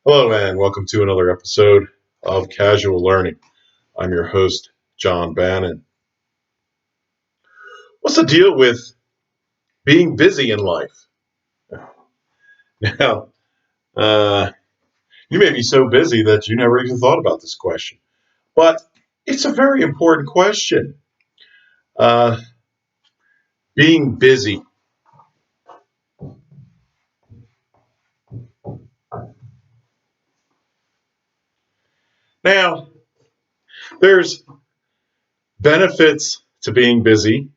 Hello, and welcome to another episode of Casual Learning. I'm your host, John Bannan. What's the deal with being busy in life? Now, uh, you may be so busy that you never even thought about this question, but it's a very important question. Uh, Being busy. Now, there's benefits to being busy,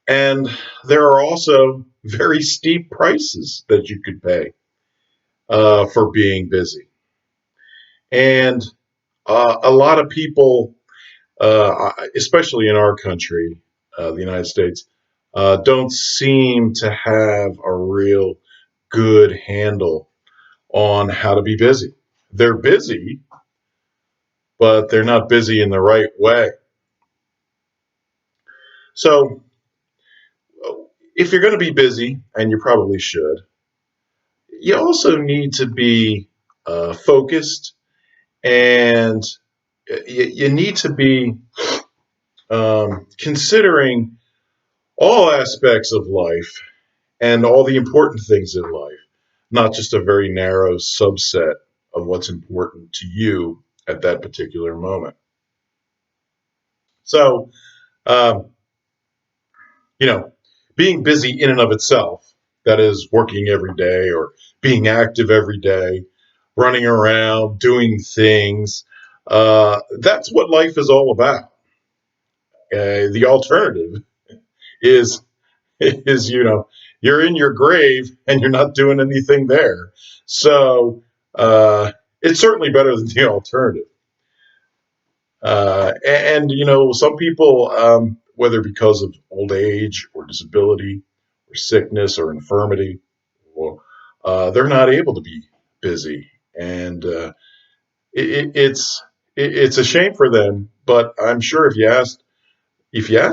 and there are also very steep prices that you could pay for being busy. And a lot of people especially in our country, the United States, don't seem to have a real good handle on how to be busy. They're busy, but they're not busy in the right way. So, if you're going to be busy, and you probably should, you also need to be focused, and you need to be considering all aspects of life and all the important things in life, not just a very narrow subset of what's important to you at that particular moment. So, um, you know, being busy in and of itself, that is, working every day or being active every day, running around, doing things, that's what life is all about. The alternative is is you're in your grave and you're not doing anything there. So it's certainly better than the alternative. And some people, whether because of old age or disability or sickness or infirmity, or they're not able to be busy, and it's a shame for them. But I'm sure if you ask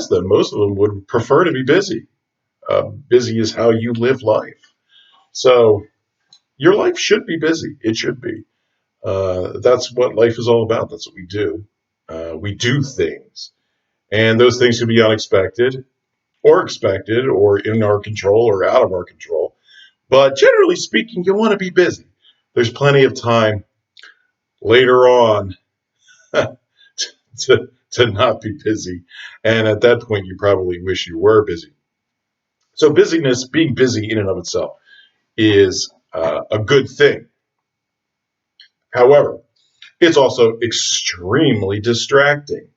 them, most of them would prefer to be busy. Busy is how you live life. So your life should be busy. It should be. That's what life is all about. That's what we do. We do things, and those things can be unexpected or expected or in our control or out of our control. But generally speaking, you want to be busy. There's plenty of time later on to not be busy. And at that point, you probably wish you were busy. So, busyness, being busy in and of itself, is a good thing. However, it's also extremely distracting.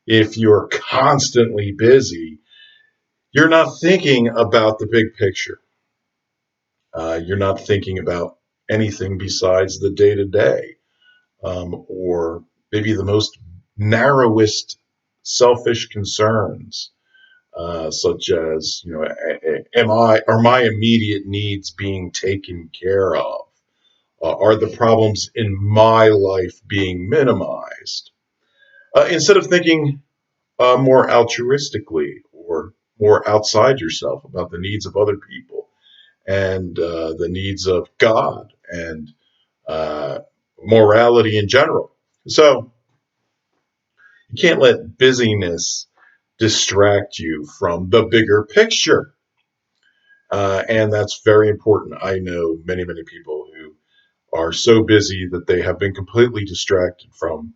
If you're constantly busy, you're not thinking about the big picture. You're not thinking about anything besides the day to day, or maybe the most narrowest selfish concerns, such as, am I are my immediate needs being taken care of? Are the problems in my life being minimized? Instead of thinking more altruistically or more outside yourself about the needs of other people and the needs of God and uh, morality in general. So you can't let busyness distract you from the bigger picture. And that's very important. I know many, many people who are so busy that they have been completely distracted from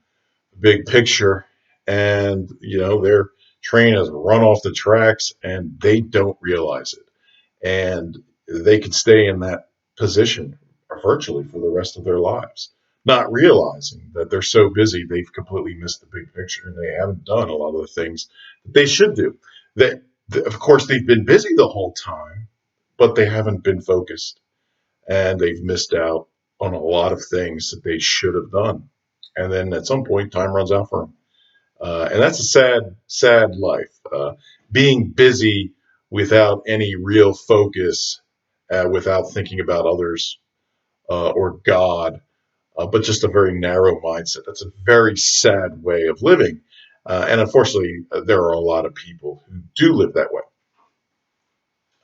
the big picture, and their train has run off the tracks and they don't realize it, and they can stay in that position virtually for the rest of their lives, not realizing that they're so busy they've completely missed the big picture and they haven't done a lot of the things that they should do. That, of course, they've been busy the whole time, but they haven't been focused, and they've missed out on a lot of things that they should have done. And then at some point, time runs out for them. And that's a sad, sad life. Being busy without any real focus, without thinking about others or God, but just a very narrow mindset. That's a very sad way of living. And unfortunately, there are a lot of people who do live that way.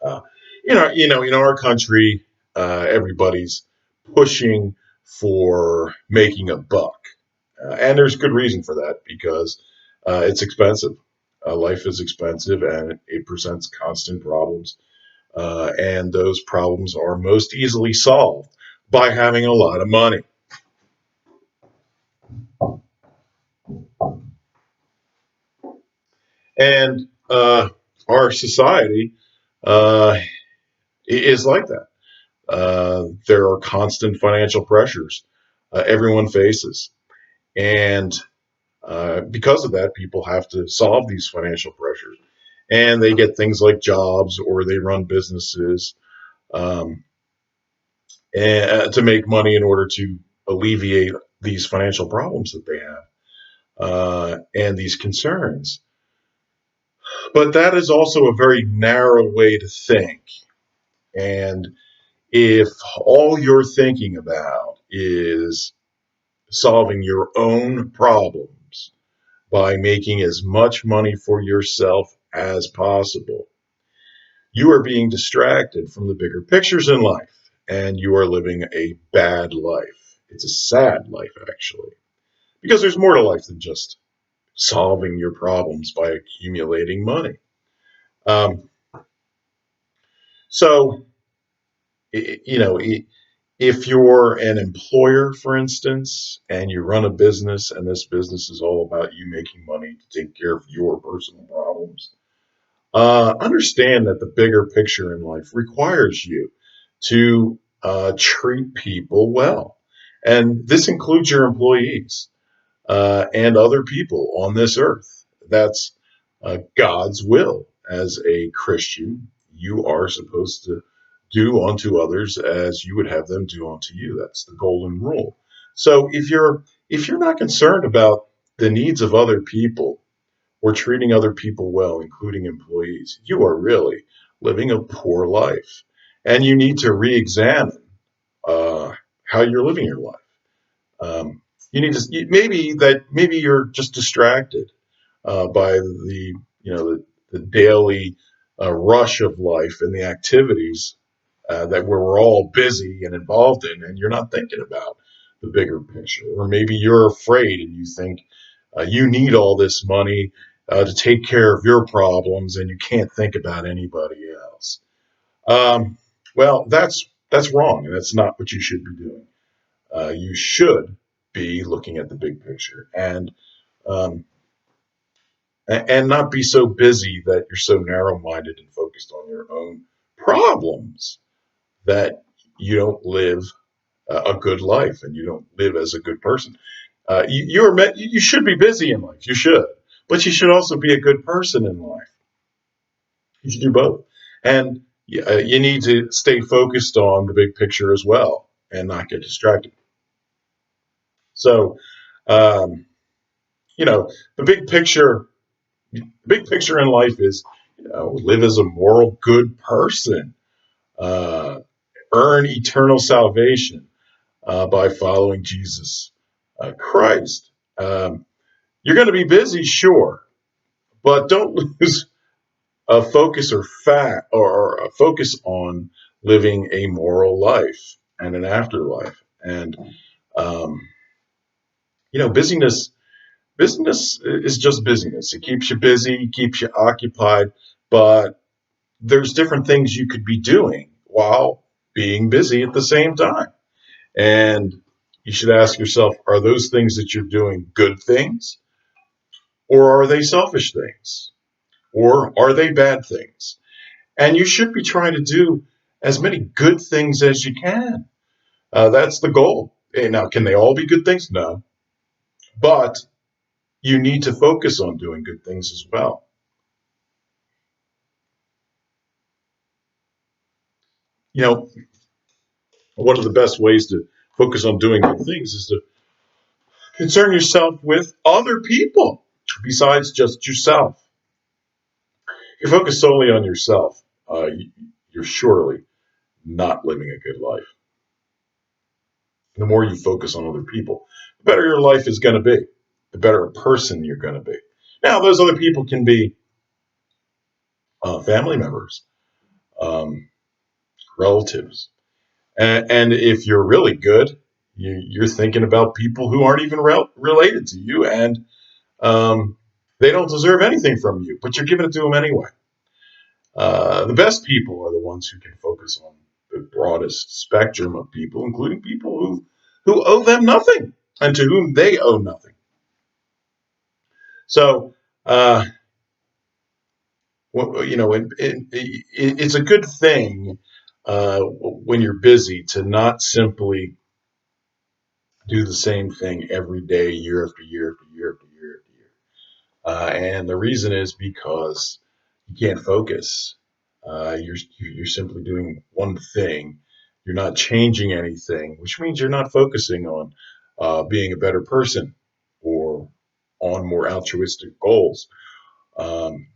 Uh, in our country, everybody's pushing for making a buck. And there's good reason for that because it's expensive. Life is expensive and it presents constant problems. And those problems are most easily solved by having a lot of money. And our society uh, is like that. There are constant financial pressures everyone faces. And because of that, people have to solve these financial pressures. And they get things like jobs or they run businesses um, to make money in order to alleviate these financial problems that they have and these concerns. But that is also a very narrow way to think. And if all you're thinking about is solving your own problems by making as much money for yourself as possible, you are being distracted from the bigger pictures in life and you are living a bad life. It's a sad life, actually, because there's more to life than just solving your problems by accumulating money. Um, so, you know, if you're an employer, for instance, and you run a business and this business is all about you making money to take care of your personal problems, understand that the bigger picture in life requires you to treat people well. And this includes your employees and other people on this earth. That's God's will. As a Christian, you are supposed to do unto others as you would have them do unto you. That's the golden rule. So if you're not concerned about the needs of other people or treating other people well, including employees, you are really living a poor life, and you need to re-examine uh, how you're living your life. Um, you need to maybe you're just distracted by the daily rush of life and the activities that we're all busy and involved in, and you're not thinking about the bigger picture. Or maybe you're afraid and you think you need all this money to take care of your problems, and you can't think about anybody else. Um, well, that's wrong, and that's not what you should be doing. You should be looking at the big picture um, and not be so busy that you're so narrow-minded and focused on your own problems that you don't live a good life and you don't live as a good person. You should be busy in life. You should, but you should also be a good person in life. You should do both, and you need to stay focused on the big picture as well and not get distracted. So, um, you know, the big picture. The big picture in life is, live as a moral good person, uh, earn eternal salvation by following Jesus Christ. You're going to be busy, sure, but don't lose a focus or a focus on living a moral life and an afterlife. And um, business is just business. It keeps you busy, keeps you occupied, but there's different things you could be doing while being busy at the same time. And you should ask yourself, are those things that you're doing good things? Or are they selfish things? Or are they bad things? And you should be trying to do as many good things as you can. That's the goal. And now, can they all be good things? No. But you need to focus on doing good things as well. You know, one of the best ways to focus on doing good things is to concern yourself with other people besides just yourself. If you focus solely on yourself, you're surely not living a good life. The more you focus on other people, the better your life is going to be, the better a person you're going to be. Now, those other people can be family members, um, relatives, and if you're really good, You're thinking about people who aren't even related to you, and um, they don't deserve anything from you, but you're giving it to them anyway. The best people are the ones who can focus on the broadest spectrum of people, including people who owe them nothing and to whom they owe nothing. So, uh, it's a good thing when you're busy to not simply do the same thing every day, year after year after year after year after year. And the reason is because you can't focus. You're simply doing one thing. You're not changing anything, which means you're not focusing on being a better person or on more altruistic goals. Um,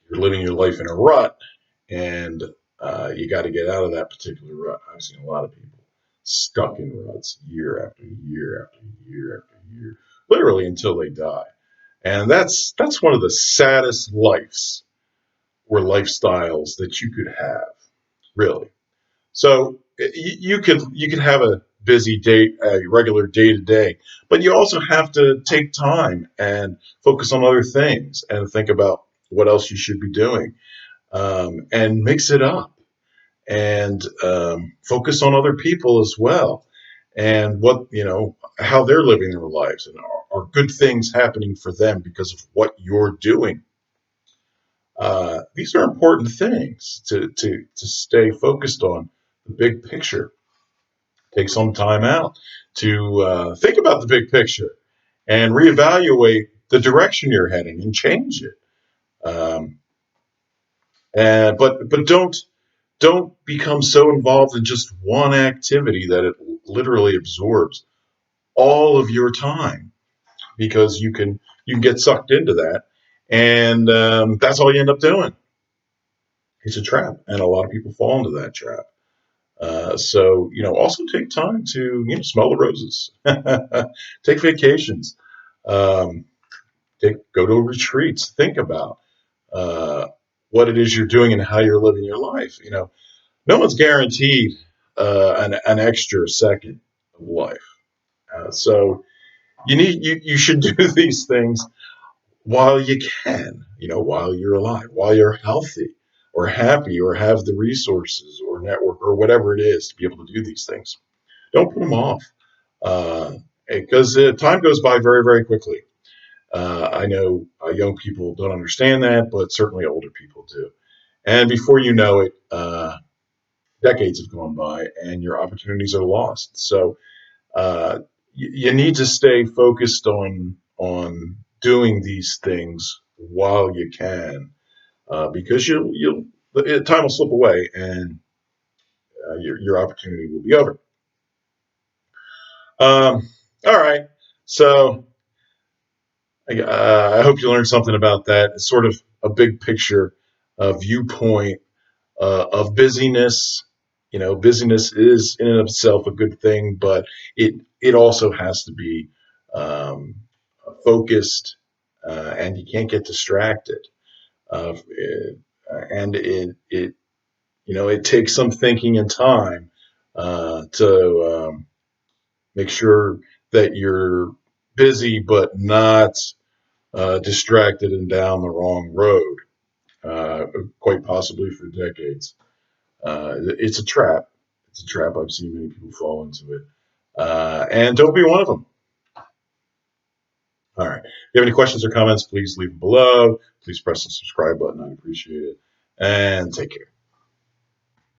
you're living your life in a rut, and you got to get out of that particular rut. I've seen a lot of people stuck in ruts year after year after year after year, literally until they die. And that's one of the saddest lives or lifestyles that you could have, really. So you could have a busy day, a regular day to day, but you also have to take time and focus on other things and think about what else you should be doing, and mix it up and focus on other people as well, and what how they're living their lives, and are good things happening for them because of what you're doing. These are important things to stay focused on the big picture. Take some time out to think about the big picture and reevaluate the direction you're heading and change it. Um, but don't become so involved in just one activity that it literally absorbs all of your time, because you can get sucked into that, and that's all you end up doing. It's a trap, and a lot of people fall into that trap. So also take time to smell the roses, take vacations, um, go to retreats, think about uh, what it is you're doing and how you're living your life. No one's guaranteed an extra second of life. So you should do these things while you can, while you're alive, while you're healthy or happy or have the resources or network or whatever it is to be able to do these things. Don't put them off, because time goes by very, very quickly. I know young people don't understand that, but certainly older people do. And before you know it, decades have gone by and your opportunities are lost. So uh, you need to stay focused on doing these things while you can, because time will slip away, and your opportunity will be over. All right, so I hope you learned something about that. It's sort of a big picture viewpoint of busyness. Busyness is in and of itself a good thing, but it also has to be um, focused, and you can't get distracted. And it takes some thinking and time to make sure that you're busy but not distracted and down the wrong road, uh, quite possibly for decades. It's a trap. It's a trap. I've seen many people fall into it. And don't be one of them. All right. If you have any questions or comments, please leave them below. Please press the subscribe button. I appreciate it. And take care.